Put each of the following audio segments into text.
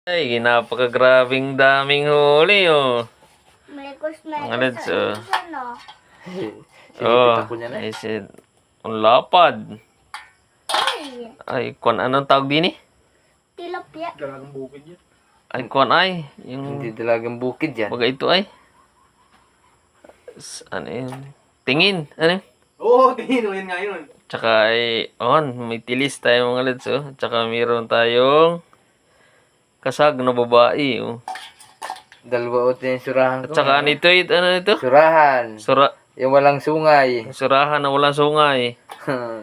Ay, napakagrabing daming huli, oh. Mekos Ang mekos alad, sa oh. isa, no? Oh, ako niya na. I said, ang lapad. Ay, Ay, kung anong tawag din eh? tilapia. Dalagang bukid yan. Ay, kung ay, yung, Hindi dalagang bukid yan. baga ito ay. Ano yun? Tingin, ano yun? Oo, tingin mo yun nga yun. Tsaka ay, may tilis tayo mga lads, oh. Tsaka meron tayong kasag na babae, oh. Dalawa o yung surahan ko. At saka nito, ano ito? Surahan. Yung walang sungay. Surahan na walang sungay.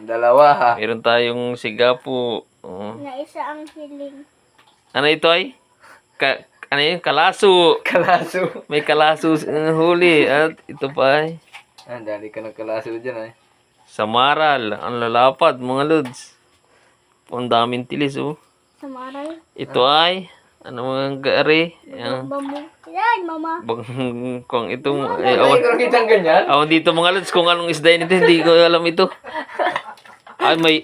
Dalawa. Meron tayong sigapo. Oh. Na isa ang hiling. Ano ito ay? Ano yun? Kalaso. Kalaso. May kalaso huli. At ito pa ay Dali ka ng kalaso dyan eh. samaral. Ang lalapad mga lods. Ang daming tilis, oh. Samaral. Ito ay ano mga gari. Yan. Bambu. Yan, mama. Kung itong Ay, pero kitang ganyan. awan dito mga lods kung anong isda nito. Hindi ko alam ito. Ay may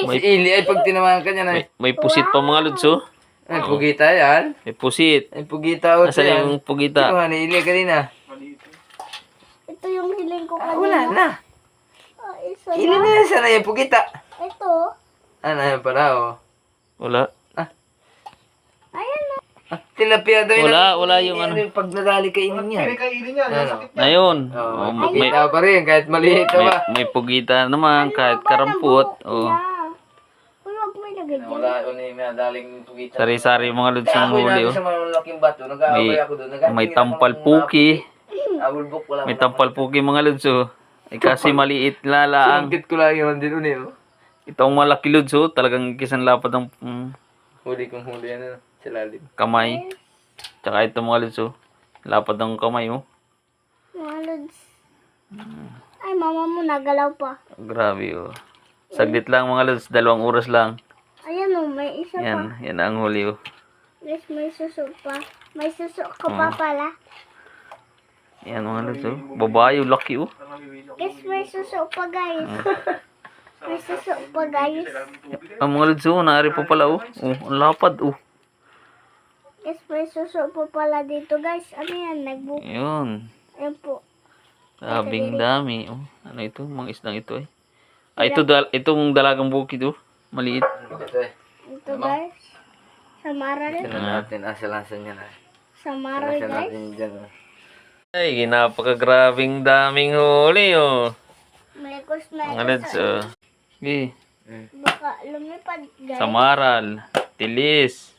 Si Ili ay pag tinamaan ka niya na. may pusit pa mga lods, oh. Ay, pugita yan. May pusit. Ay, pugita o Nasaan yan. yung pugita? Ito nga ni Ili kanina. Ito yung hiling ko kanina. Wala na. Ah, isa Ili na. na yan sana yung pugita. Ito. Ano yan pala oh. Wala. Ayan na. Tilapia daw yun. Wala yung ano. Yung pag nadali kainin niya. Ano? Ngayon. Oh, Oh, may pugita pa rin kahit maliit may, ba. may pugita naman kahit karampot. Oh. Uy, wag mo ilagay dyan. Wala ko ni may nadaling pugita. Sari-sari mga lods ng Ako huli, natin oh. sa malalaking bato. Nag-aaway ako doon. May tampal puki. Awulbok wala. May tampal puki mga lods, oh. Eh, kasi maliit lalaang. Sungkit ko lang yun din ulit oh. Itong malaki lods, oh. Talagang kisan lapad ng Huli kong huli ano. Sa lalim. kamay. Tsaka ito mga lods, oh. Lapad ng kamay, oh. Mga lods. Ay, mama mo nagalaw pa. Grabe, oh. Saglit lang mga lods. 2 oras lang. Ayan o, may isa pa. Yan ang huli, oh. Guys, may suso pa. May suso ka pa pala. Yan mga lods, oh. Babae, oh. Laki, oh. Guys, may suso pa guys. May suso pa guys. Ang mga lods, oh. Naari pa pala, oh. Oh, ang lapad, oh. Guys, may suso pa pala dito guys. Ano yan? Yun. Ayan po. Sabing dami. Oh, ano ito? Mga isdang ito eh. Ay, itong dalagang bukid, oh. Maliit. Ito eh. Ito guys. Samaral. Tignan natin asalasan niya na. Samaral Asalasan guys. natin dyan oh. Ay, napakagrabing daming huli, oh. Mekos Mga mekos lods, sa oh. Okay. baka lumipad guys. Samaral. Tilis.